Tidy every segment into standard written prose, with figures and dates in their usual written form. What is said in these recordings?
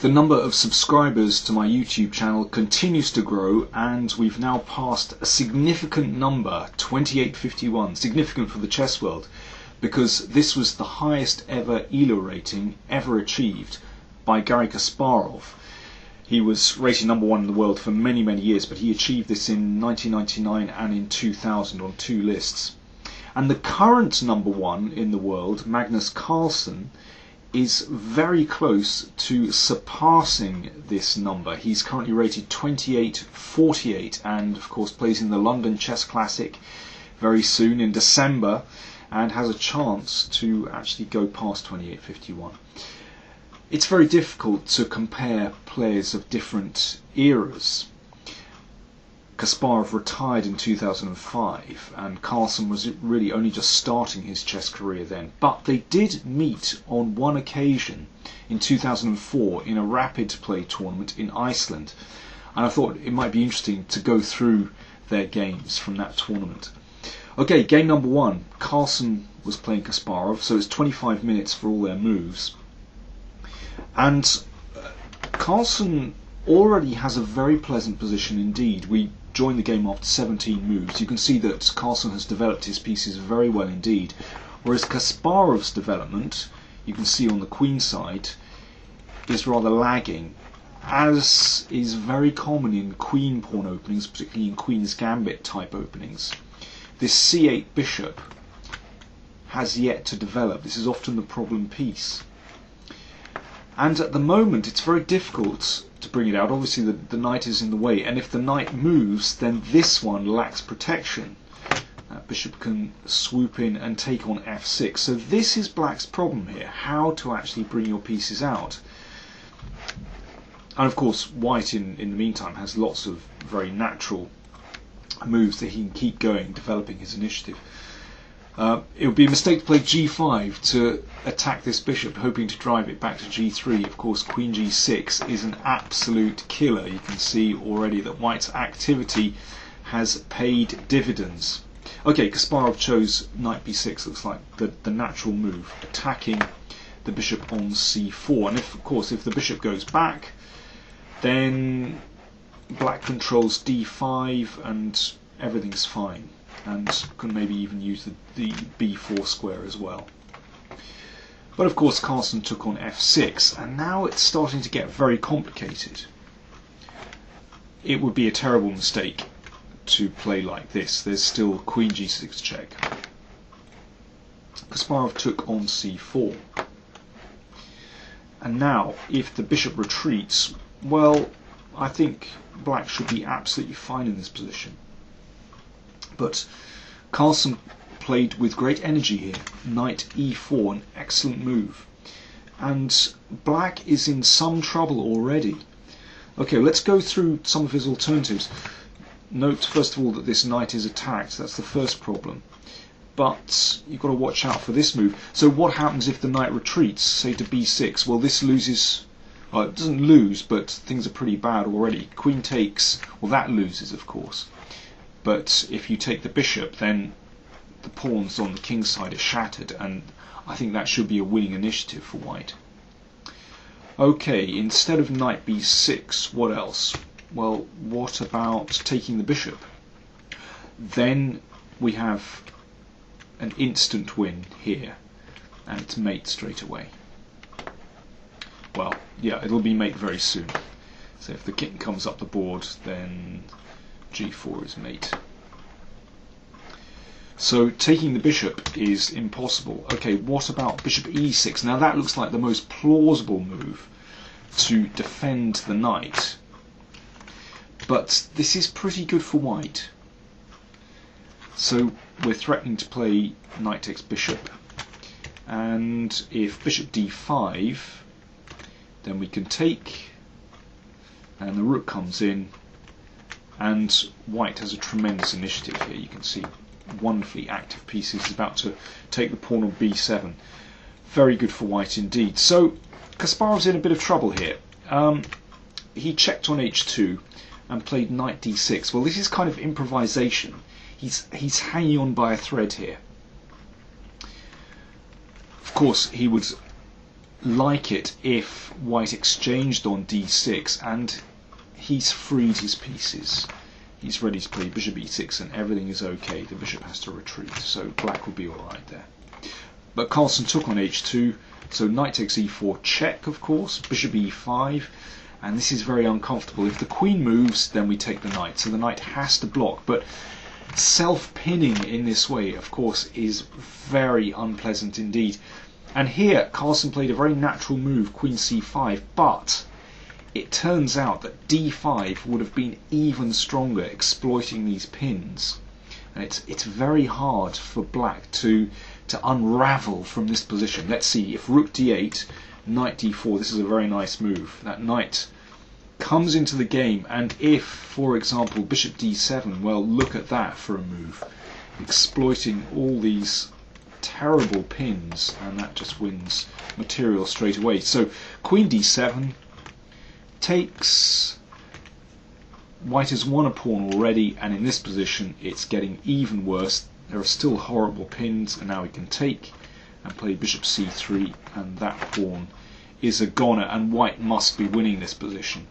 The number of subscribers to my YouTube channel continues to grow, and we've now passed a significant number, 2851, significant for the chess world, because this was the highest ever ELO rating ever achieved by Garry Kasparov. He was rating #1 in the world for many, many years, but he achieved this in 1999 and in 2000 on 2 lists. And the current #1 in the world, Magnus Carlsen, is very close to surpassing this number. He's currently rated 2848 and of course plays in the London Chess Classic very soon in December and has a chance to actually go past 2851. It's very difficult to compare players of different eras. Kasparov retired in 2005 and Carlsen was really only just starting his chess career then. But they did meet on one occasion in 2004 in a rapid play tournament in Iceland. And I thought it might be interesting to go through their games from that tournament. Okay, game #1. Carlsen was playing Kasparov, so it's 25 minutes for all their moves. And Carlsen already has a very pleasant position indeed. We joined the game after 17 moves. You can see that Carlsen has developed his pieces very well indeed, whereas Kasparov's development, you can see on the queen side, is rather lagging, as is very common in queen pawn openings, particularly in queen's gambit type openings. This c8 bishop has yet to develop. This is often the problem piece. And at the moment it's very difficult to bring it out. Obviously the knight is in the way, and if the knight moves then this one lacks protection. Bishop can swoop in and take on f6. So this is black's problem here, how to actually bring your pieces out. And of course white in the meantime has lots of very natural moves that he can keep going, developing his initiative. It would be a mistake to play g5 to attack this bishop, hoping to drive it back to g3. Of course, queen g6 is an absolute killer. You can see already that white's activity has paid dividends. Okay, Kasparov chose knight b6, looks like the natural move, attacking the bishop on c4. And of course, if the bishop goes back, then black controls d5 and everything's fine, and can maybe even use the b4 square as well. But of course Carlsen took on f6, and now it's starting to get very complicated. It would be a terrible mistake to play like this. There's still queen g6 check. Kasparov took on c4. And now, if the bishop retreats, well, I think black should be absolutely fine in this position. But Carlsen played with great energy here. Knight e4, an excellent move. And black is in some trouble already. Okay, let's go through some of his alternatives. Note first of all that this knight is attacked. That's the first problem. But you've got to watch out for this move. So what happens if the knight retreats, say to b6? Well, this loses. Well, it doesn't lose, but things are pretty bad already. Queen takes. Well, that loses, of course. But if you take the bishop, then the pawns on the king's side are shattered, and I think that should be a winning initiative for white. Okay, instead of knight b6, what else? Well, what about taking the bishop? Then we have an instant win here, and it's mate straight away. Well, yeah, it'll be mate very soon. So if the king comes up the board, then g4 is mate. So taking the bishop is impossible. Okay, what about bishop e6? Now that looks like the most plausible move to defend the knight. But this is pretty good for white. So we're threatening to play knight takes bishop. And if bishop d5, then we can take, and the rook comes in, and white has a tremendous initiative here. You can see wonderfully active pieces. He's about to take the pawn on b7. Very good for white indeed. So Kasparov's in a bit of trouble here. He checked on h2 and played knight d6. Well, this is kind of improvisation. He's hanging on by a thread here. Of course, he would like it if white exchanged on d6, and he's freed his pieces. He's ready to play bishop e6 and everything is okay. The bishop has to retreat, so black will be alright there. But Carlsen took on h2, so knight takes e4, check of course, bishop e5, and this is very uncomfortable. If the queen moves, then we take the knight, so the knight has to block. But self-pinning in this way, of course, is very unpleasant indeed. And here, Carlsen played a very natural move, queen c5, but it turns out that d5 would have been even stronger, exploiting these pins. And it's very hard for black to unravel from this position. Let's see, if rook d8, knight d4, this is a very nice move. That knight comes into the game, and if, for example, bishop d7, well, look at that for a move. Exploiting all these terrible pins, and that just wins material straight away. So queen d7 takes. White has won a pawn already, and in this position it's getting even worse. There are still horrible pins, and now we can take and play bishop c3, and that pawn is a goner, and white must be winning this position.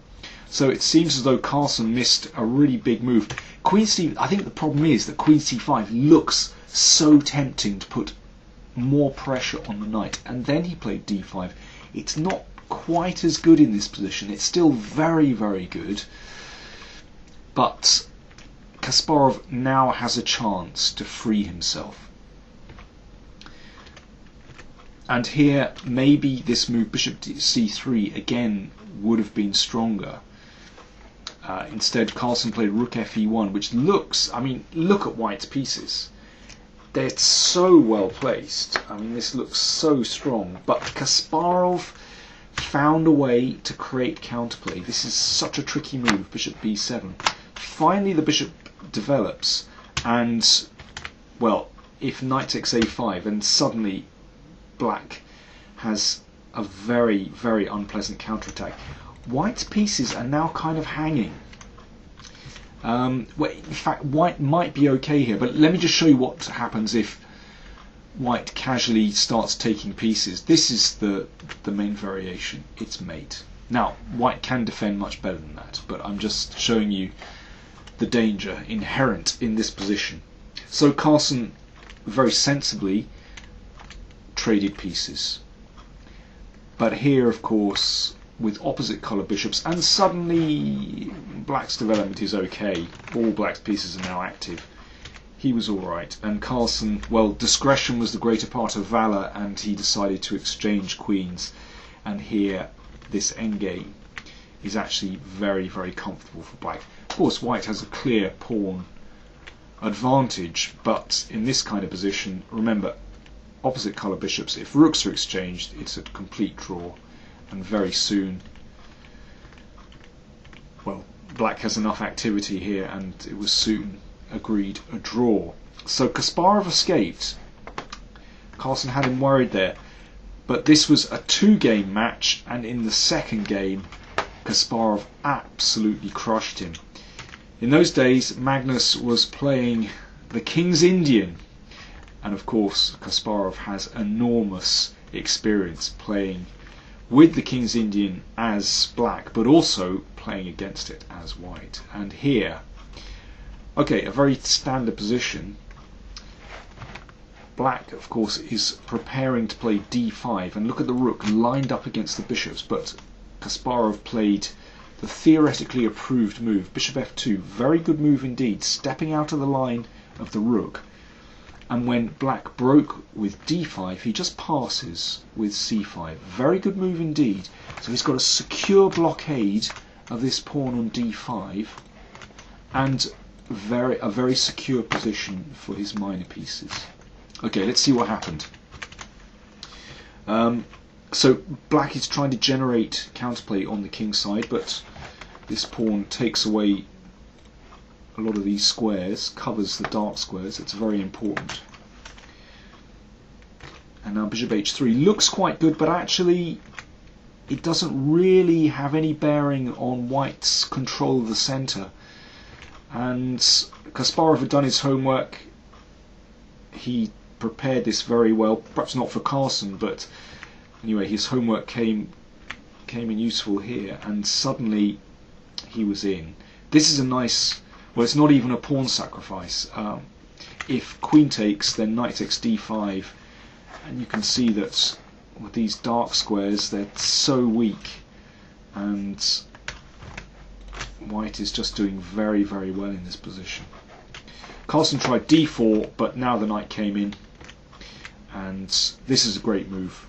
So it seems as though Carlsen missed a really big move. Queen c, I think the problem is that queen c5 looks so tempting to put more pressure on the knight, and then he played d5. It's not quite as good in this position. It's still very, very good, but Kasparov now has a chance to free himself. And here, maybe this move, bishop c3, again would have been stronger. Instead, Carlsen played rook fe1, which looks, I mean, look at white's pieces. They're so well placed. I mean, this looks so strong. But Kasparov found a way to create counterplay. This is such a tricky move, bishop b7. Finally, the bishop develops, and, well, if knight takes a5, and suddenly black has a very, very unpleasant counterattack. White's pieces are now kind of hanging. Well, in fact, white might be okay here, but let me just show you what happens if white casually starts taking pieces. This is the main variation. It's mate. Now, white can defend much better than that, but I'm just showing you the danger inherent in this position. So Carlsen very sensibly traded pieces. But here, of course, with opposite colour bishops, and suddenly black's development is okay. All black's pieces are now active. He was alright, and Carlsen, well, discretion was the greater part of valour, and he decided to exchange queens. And here, this endgame is actually very, very comfortable for black. Of course, white has a clear pawn advantage, but in this kind of position, remember, opposite colour bishops, if rooks are exchanged, it's a complete draw. And very soon, well, black has enough activity here, and it was soon agreed a draw. So Kasparov escaped. Carlsen had him worried there, but this was a two-game match, and in the second game Kasparov absolutely crushed him. In those days, Magnus was playing the King's Indian, and of course Kasparov has enormous experience playing with the King's Indian as black, but also playing against it as white. And here, okay, a very standard position. Black, of course, is preparing to play d5, and look at the rook lined up against the bishops, but Kasparov played the theoretically approved move, bishop f2, very good move indeed, stepping out of the line of the rook. And when black broke with d5, he just passes with c5. Very good move indeed. So he's got a secure blockade of this pawn on d5, and a very secure position for his minor pieces. Okay, let's see what happened. So black is trying to generate counterplay on the king's side, but this pawn takes away a lot of these squares, covers the dark squares. It's very important. And now bishop h3 looks quite good, but actually it doesn't really have any bearing on white's control of the centre. And Kasparov had done his homework. He prepared this very well, perhaps not for Carlsen, but Anyway, his homework came in useful here, and suddenly he was in. This is a nice, well, it's not even a pawn sacrifice. If queen takes, then knight takes d5, and you can see that with these dark squares, they're so weak, and white is just doing very, very well in this position. Carlsen tried d4, but now the knight came in, and this is a great move.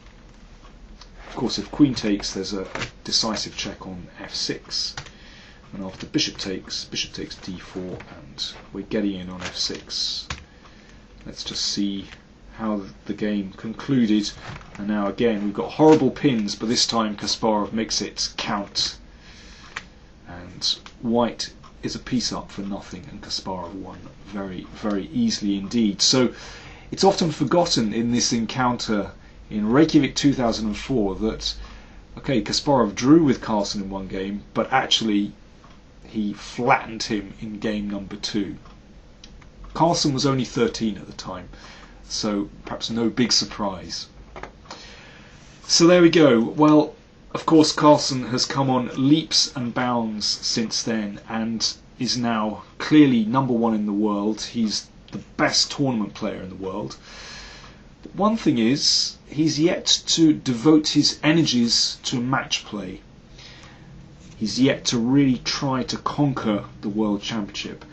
Of course, if queen takes, there's a decisive check on f6, and after bishop takes d4, and we're getting in on f6. Let's just see how the game concluded. And now again we've got horrible pins, but this time Kasparov makes it count, and white is a piece up for nothing, and Kasparov won very, very easily indeed. So it's often forgotten in this encounter in Reykjavik 2004 that, okay, Kasparov drew with Carlsen in one game, but actually he flattened him in game number 2. Carlsen was only 13 at the time, so perhaps no big surprise. So there we go. Well, of course, Carlsen has come on leaps and bounds since then, and is now clearly #1 in the world. He's the best tournament player in the world. But one thing is, he's yet to devote his energies to match play. He's yet to really try to conquer the World Championship.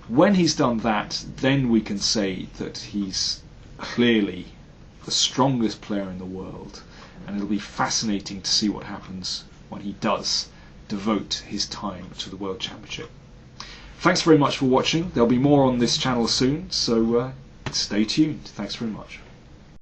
When he's done that, then we can say that he's clearly the strongest player in the world, and it'll be fascinating to see what happens when he does devote his time to the World Championship. Thanks very much for watching. There'll be more on this channel soon, so stay tuned. Thanks very much.